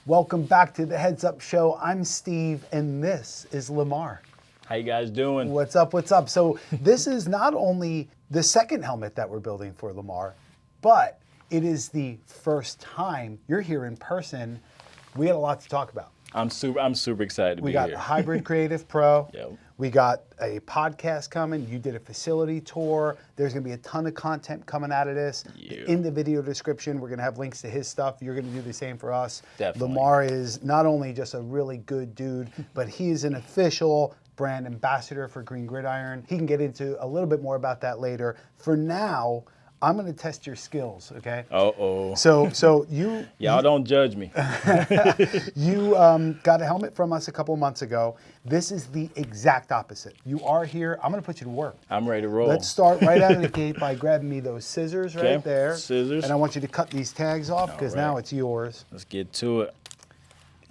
Welcome back to the Heads Up Show. I'm Steve, and this is Lamar. How you guys doing? What's up, what's up? So this is not only the second helmet that we're building for Lamar, but it is the first time you're here in person. We had a lot to talk about. I'm super excited to be here. We got Hybrid Creative Pro. Yep. We got a podcast coming. You did a facility tour. There's going to be a ton of content coming out of this. Yeah. In the video description, we're going to have links to his stuff. You're going to do the same for us. Definitely. Lamar is not only just a really good dude, but he is an official brand ambassador for Green Gridiron. He can get into a little bit more about that later. For now, I'm going to test your skills, okay? Uh-oh. So you... Y'all don't judge me. You got a helmet from us a couple of months ago. This is the exact opposite. You are here. I'm going to put you to work. I'm ready to roll. Let's start right out of the gate by grabbing me those scissors right there. Scissors. And I want you to cut these tags off because All right. now it's yours. Let's get to it.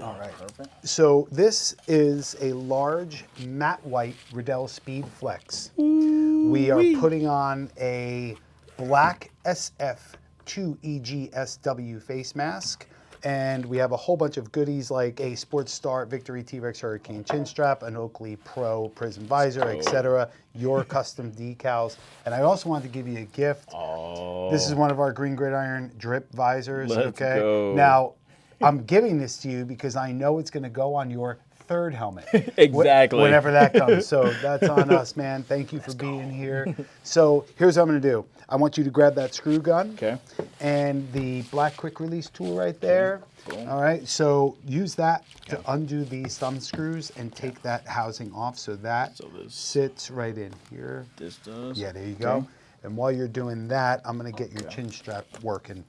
All right. Perfect. So this is a large matte white Riddell Speed Flex. We are putting on a black SF2EGSW face mask. And we have a whole bunch of goodies like a Sports Star Victory T-Rex Hurricane chin strap, an Oakley Pro Prism visor, etc. Your custom decals. And I also wanted to give you a gift. Oh. This is one of our Green Gridiron drip visors. Let's okay. go. Now, I'm giving this to you because I know it's going to go on your third helmet. Exactly. Whenever that comes. So that's on us, man. Thank you for being here. So here's what I'm going to do. I want you to grab that screw gun. Okay. And the black quick release tool right there. Cool. All right. So use that to undo these thumb screws and take that housing off so that this sits right in here. This does. Yeah, there you go. Okay. And while you're doing that, I'm going to get your chin strap working.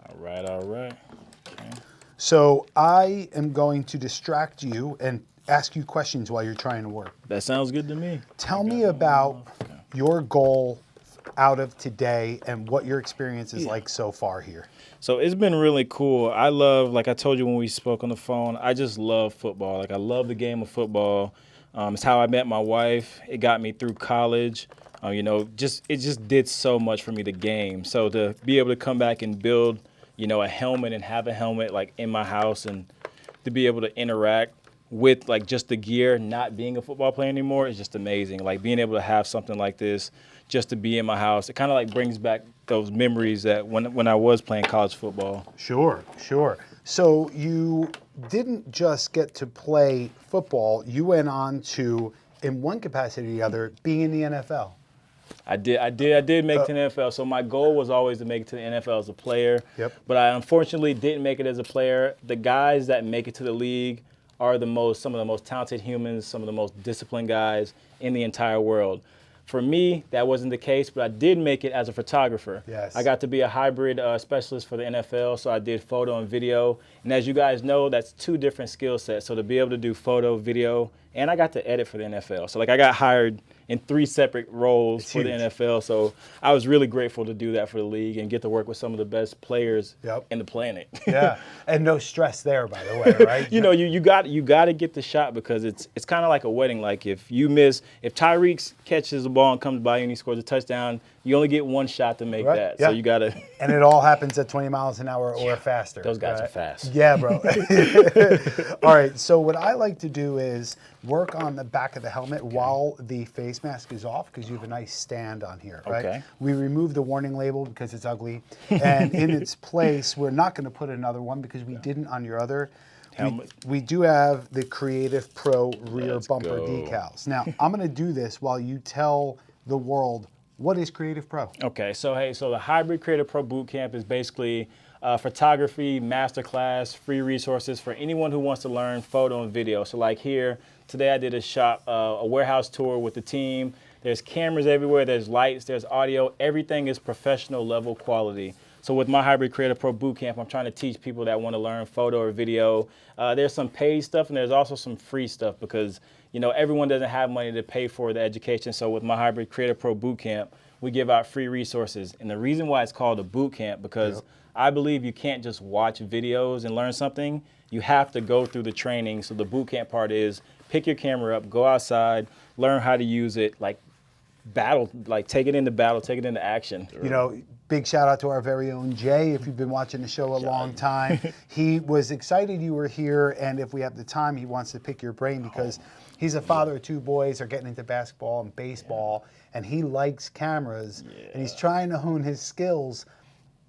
All right, all right. Okay. So I am going to distract you and ask you questions while you're trying to work. That sounds good to me. Tell me about your goal out of today and what your experience is like so far here. So it's been really cool. I love, like I told you when we spoke on the phone, I just love football. Like I love the game of football. It's how I met my wife. It got me through college. You know, it just did so much for me, the game. So to be able to come back and build, you know, a helmet and have a helmet like in my house and to be able to interact with like just the gear, not being a football player anymore is just amazing. Like being able to have something like this just to be in my house, it kind of like brings back those memories that when I was playing college football. Sure, sure. So you didn't just get to play football, you went on to, in one capacity or the other, being in the NFL. I did make it to the NFL. So my goal was always to make it to the NFL as a player. Yep. But I unfortunately didn't make it as a player. The guys that make it to the league are some of the most talented humans, some of the most disciplined guys in the entire world. For me, that wasn't the case, but I did make it as a photographer. Yes. I got to be a hybrid specialist for the NFL, so I did photo and video. And as you guys know, that's two different skill sets. So to be able to do photo, video, and I got to edit for the NFL. So like I got hired in 3 separate roles for the NFL. So I was really grateful to do that for the league and get to work with some of the best players in the planet. Yeah, and no stress there, by the way, right? You know, you got to get the shot because it's kind of like a wedding. Like if Tyreek catches the ball and comes by you and he scores a touchdown, you only get one shot to make that. Yeah. So you got to. And it all happens at 20 miles an hour or faster. Those guys are fast. Yeah, bro. All right, so what I like to do is work on the back of the helmet while the face mask is off because you have a nice stand on here, right? Okay. We remove the warning label because it's ugly. And in its place, we're not going to put another one because we didn't on your other helmet. We do have the Creative Pro rear bumper decals. Now, I'm going to do this while you tell the world what is Creative Pro. Okay, so the Hybrid Creative Pro Bootcamp is basically photography, masterclass, free resources for anyone who wants to learn photo and video. So like here, today I did a warehouse tour with the team. There's cameras everywhere, there's lights, there's audio, everything is professional level quality. So with my Hybrid Creative Pro Bootcamp, I'm trying to teach people that want to learn photo or video. There's some paid stuff and there's also some free stuff because you know everyone doesn't have money to pay for the education. So with my Hybrid Creative Pro Bootcamp, we give out free resources. And the reason why it's called a bootcamp because I believe you can't just watch videos and learn something. You have to go through the training. So the bootcamp part is pick your camera up, go outside, learn how to use it, like battle, like take it into battle, take it into action. You know, Big shout out to our very own Jay, if you've been watching the show a long time. He was excited you were here, and if we have the time, he wants to pick your brain because he's a father of 2 boys, are getting into basketball and baseball, and he likes cameras, and he's trying to hone his skills.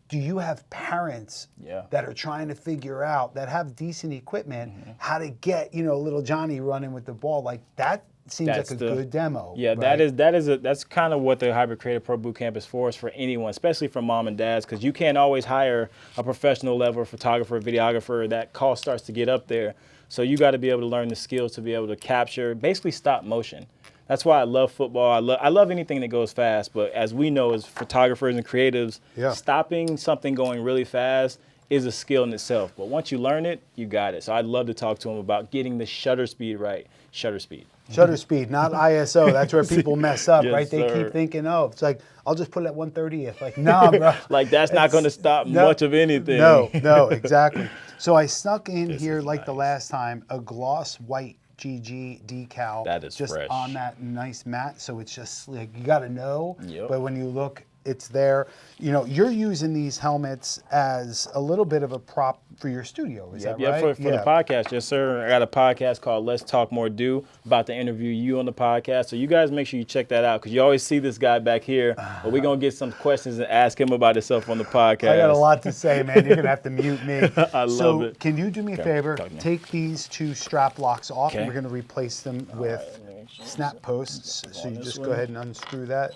Do you have parents that are trying to figure out, that have decent equipment, how to get, you know, little Johnny running with the ball? Like, that seems like a good demo. Yeah, right? that's kind of what the Hybrid Creative Pro Bootcamp is for anyone, especially for mom and dads, because you can't always hire a professional level photographer, videographer. That cost starts to get up there. So you got to be able to learn the skills to be able to capture, basically stop motion. That's why I love football. I love anything that goes fast. But as we know, as photographers and creatives, stopping something going really fast is a skill in itself. But once you learn it, you got it. So I'd love to talk to them about getting the shutter speed right. Shutter speed. Shutter speed, not ISO. That's where people mess up, right? They sir. keep thinking, oh, it's like, I'll just put it at 1/30th. Like, nah, bro. Like, that's not going to stop much of anything. No, exactly. So I snuck in here, like the last time, a gloss white GG decal. That is just fresh. on that nice mat. So it's just like, you got to know. But when you look, it's there. You know, you're using these helmets as a little bit of a prop for your studio, is that right? Yeah, for the podcast, yes, sir. I got a podcast called Let's Talk More Do, about to interview you on the podcast. So you guys make sure you check that out, because you always see this guy back here. But we're going to get some questions and ask him about himself on the podcast. I got a lot to say, man. You're going to have to mute me. I love it. Can you do me a favor? Take these 2 strap locks off, and we're going to replace them with snap posts. So you just go ahead and unscrew that.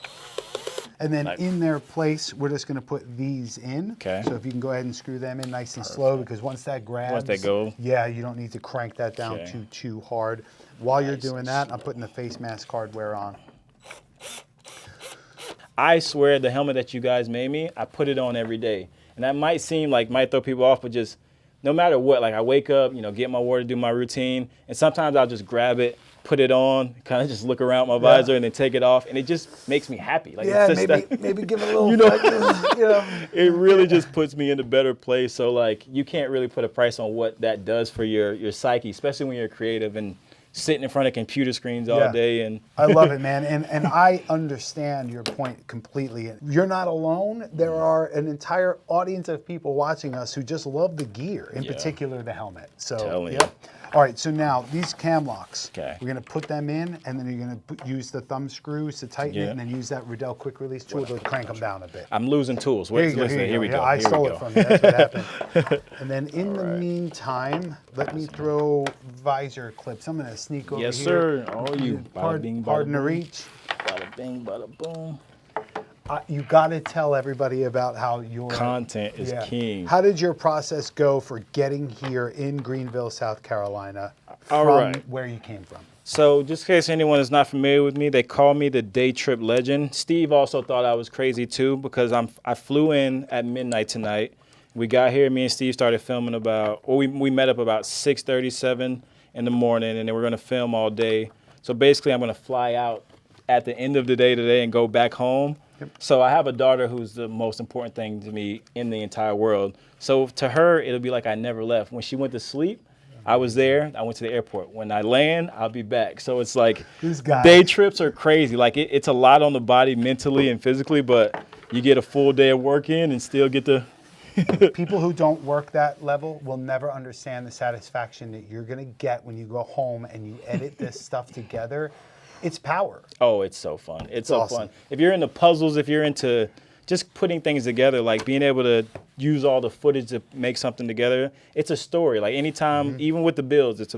And then in their place, we're just going to put these in. Okay. So if you can go ahead and screw them in nice and slow, because once that grabs, once they go, you don't need to crank that down too hard. While you're doing that, I'm putting the face mask hardware on. I swear the helmet that you guys made me, I put it on every day. And that might seem like, might throw people off, but just no matter what, like I wake up, you know, get my water, do my routine, and sometimes I'll just grab it, put it on, kind of just look around my visor and then take it off, and it just makes me happy. Like, it's just maybe give it a little, It really just puts me in a better place. So like, you can't really put a price on what that does for your psyche, especially when you're creative and sitting in front of computer screens all day. And I love it, man. And I understand your point completely. You're not alone. There are an entire audience of people watching us who just love the gear, in particular the helmet. So, All right, so now these cam locks, we're going to put them in, and then you're going to use the thumb screws to tighten it, and then use that Riddell quick release tool to crank them down a bit. I'm losing tools. Wait, here we go. I stole it from you. That's what happened. And then in the meantime, let me throw visor clips. I'm going to sneak over here. Yes, sir. Oh, you. Pardon the reach. Bada bing, bada boom. You got to tell everybody about how your content is king. How did your process go for getting here in Greenville, South Carolina, from where you came from? So just in case anyone is not familiar with me, they call me the day trip legend. Steve also thought I was crazy too, because I flew in at midnight tonight. We got here, me and Steve started filming we met up about 6:37 in the morning, and then we're going to film all day. So basically I'm going to fly out at the end of the day today and go back home. So I have a daughter who's the most important thing to me in the entire world. So to her, it'll be like I never left. When she went to sleep, I was there. I went to the airport. When I land, I'll be back. So it's like day trips are crazy. Like it's a lot on the body mentally and physically, but you get a full day of work in and still get to... People who don't work that level will never understand the satisfaction that you're going to get when you go home and you edit this stuff together. It's power. Oh, it's so fun. It's so awesome. Fun. If you're into puzzles, if you're into just putting things together, like being able to use all the footage to make something together, it's a story. Like anytime, even with the builds, it's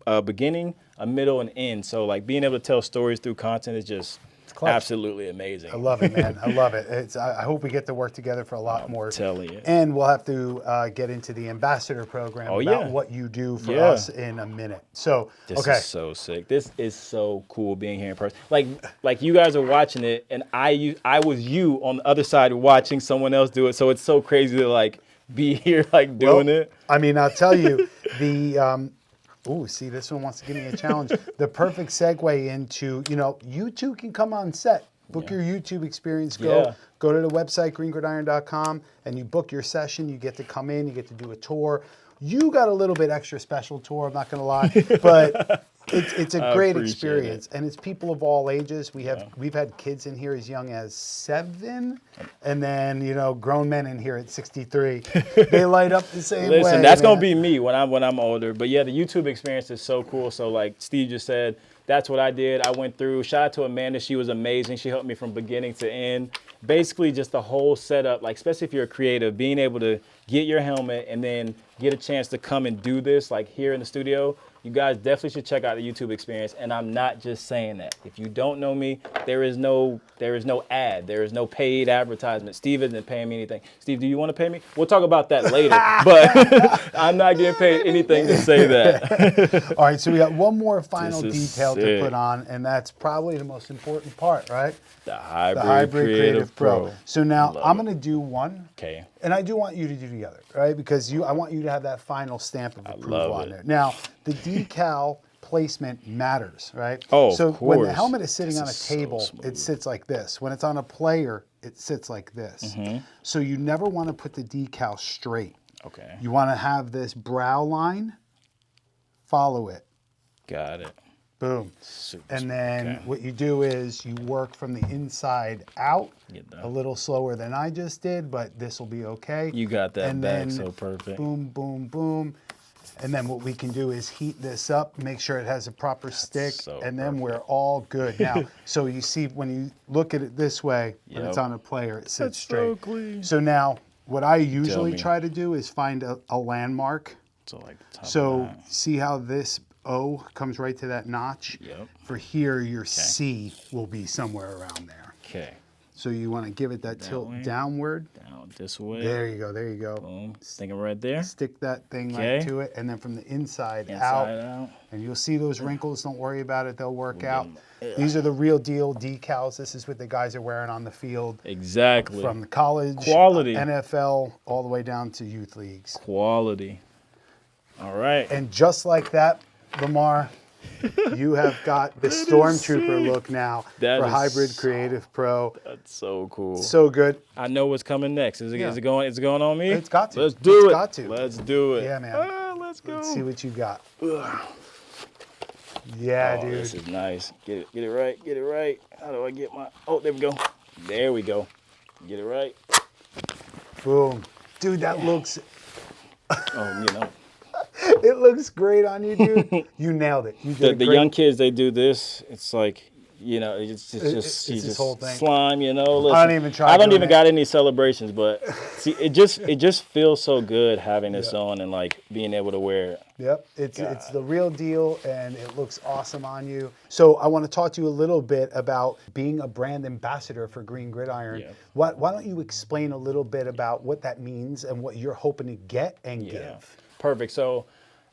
a beginning, a middle, and end. So like being able to tell stories through content is just absolutely amazing. I love it, man. I love it. I hope we get to work together for a lot more. I'm telling you. And we'll have to get into the ambassador program about what you do for us in a minute. So, this is so sick. This is so cool being here in person. Like you guys are watching it, and I was you on the other side watching someone else do it. So it's so crazy to like be here like doing it. I mean, I'll tell you the. Ooh, see, this one wants to give me a challenge. The perfect segue into, you two can come on set. Book your YouTube experience. Go to the website, greengridiron.com, and you book your session. You get to come in. You get to do a tour. You got a little bit extra special tour, I'm not gonna lie, but it's a great experience, and it's people of all ages. We've had kids in here as young as 7, and then grown men in here at 63. They light up the same way. Listen, that's man. gonna be me when I'm older. But yeah, the YouTube experience is so cool. So like Steve just said, that's what I did. I went through. Shout out to Amanda. She was amazing. She helped me from beginning to end. Basically, just the whole setup, like especially if you're a creative, being able to get your helmet and then get a chance to come and do this, like here in the studio. You guys definitely should check out the YouTube experience. And I'm not just saying that. If you don't know me, there is no ad. There is no paid advertisement. Steve isn't paying me anything. Steve, do you want to pay me? We'll talk about that later. But I'm not getting paid anything to say that. All right, so we got one more final detail to put on, and that's probably the most important part, right? The Hybrid Creative Pro. So now I'm going to do one. Okay. And I do want you to do the other, right? Because I want you to have that final stamp of approval on there. Now, the decal placement matters, right? Oh, so of course. when the helmet is sitting on a table, it sits like this. When it's on a player, it sits like this. So you never want to put the decal straight. Okay. You want to have this brow line, follow it. Got it. Boom. Super and then what you do is you work from the inside out a little slower than I just did, but this will be okay. You got that and back then so perfect. Boom, boom, boom. And then what we can do is heat this up, make sure it has a proper stick, and then we're all good. Now, so you see when you look at it this way, when it's on a player, it sits straight. So clean. So now what I usually try to do is find a landmark. So like the top So of that. see how this O comes right to that notch? Yep. For here, your C will be somewhere around there. Okay. So you want to give it that tilt way. downward. Down this way. There you go, there you go. Boom. Sticking right there. Stick that thing right to it, and then from the inside out. And you'll see those wrinkles. Don't worry about it, they'll work out. These are the real deal decals. This is what the guys are wearing on the field. Exactly. From the college, quality, NFL, all the way down to youth leagues. Quality. All right. And just like that, Lamar, you have got the Stormtrooper look now for Hybrid Creative Pro. That's so cool. So good. I know what's coming next. Is it going? Is it going on me? It's got to. Let's do it. Got to. Let's do it. Yeah, man. Let's go. Let's see what you got. Yeah, dude. This is nice. Get it right. Get it right. How do I get my? Oh, there we go. There we go. Get it right. Boom, dude. That looks. Oh, It looks great on you, dude. You nailed it. You did the young kids, they do this. It's like, it's just whole thing. slime, Listen, I don't even try. I don't even got any celebrations, but see, it just feels so good having this on and like being able to wear it. Yep, it's the real deal, and it looks awesome on you. So I want to talk to you a little bit about being a brand ambassador for Green Gridiron. Yeah. Why don't you explain a little bit about what that means and what you're hoping to get and give? Perfect. So,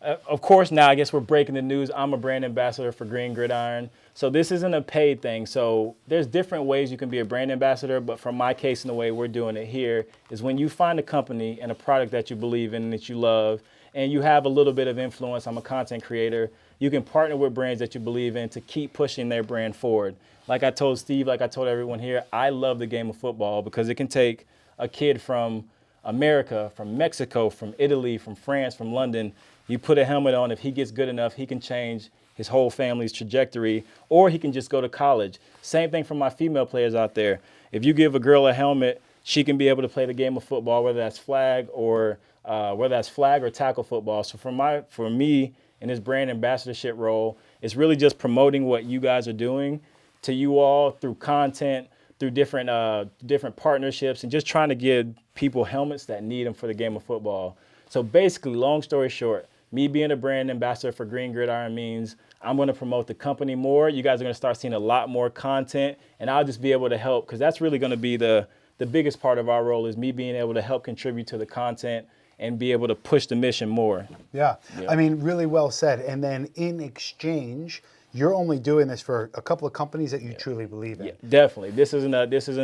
of course, now I guess we're breaking the news. I'm a brand ambassador for Green Gridiron. So this isn't a paid thing. So there's different ways you can be a brand ambassador, but from my case and the way we're doing it here is when you find a company and a product that you believe in and that you love, and you have a little bit of influence, I'm a content creator, you can partner with brands that you believe in to keep pushing their brand forward. Like I told Steve, like I told everyone here, I love the game of football because it can take a kid from America, from Mexico, from Italy, from France, from London. You put a helmet on, if he gets good enough, he can change his whole family's trajectory, or he can just go to college. Same thing for my female players out there. If you give a girl a helmet, she can be able to play the game of football, whether that's flag or tackle football. So for me in this brand ambassadorship role, it's really just promoting what you guys are doing to you all through content, through different partnerships, and just trying to give people helmets that need them for the game of football. So basically, long story short, me being a brand ambassador for Green Gridiron means I'm going to promote the company more. You guys are going to start seeing a lot more content, and I'll just be able to help, because that's really going to be the biggest part of our role, is me being able to help contribute to the content and be able to push the mission more. Yeah. I mean, really well said. And then in exchange, you're only doing this for a couple of companies that you truly believe in. Yeah, definitely. This isn't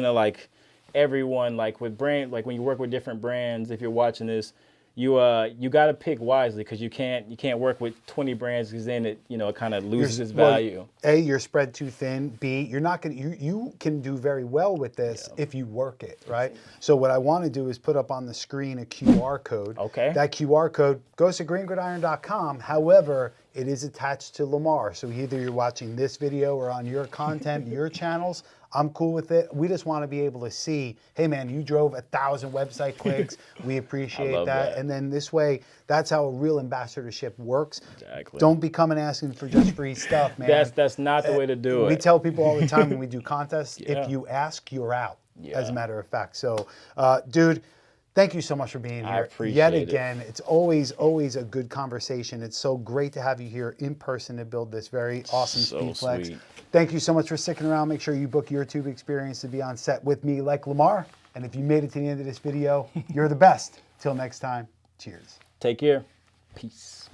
a like everyone, like with brand, like when you work with different brands, if you're watching this, you got to pick wisely, because you can't work with 20 brands, because then it it kind of loses its value. A, you're spread too thin. B, you're not gonna you can do very well with this if you work it, right? So what I want to do is put up on the screen a QR code. Okay. That QR code goes to greengridiron.com. However, it is attached to Lamar. So either you're watching this video or on your content, your channels, I'm cool with it. We just want to be able to see, hey man, you drove 1,000 website clicks. We appreciate that. And then this way, that's how a real ambassadorship works. Exactly. Don't be coming asking for just free stuff, man. That's not the way to do it. We tell people all the time when we do contests, if you ask, you're out, as a matter of fact. So, dude, thank you so much for being here. I appreciate Yet it. again, it's always a good conversation. It's so great to have you here in person to build this very awesome Speedflex. Sweet. Thank you so much for sticking around. Make sure you book your tube experience to be on set with me like Lamar. And if you made it to the end of this video, you're the best. Till next time, cheers. Take care. Peace.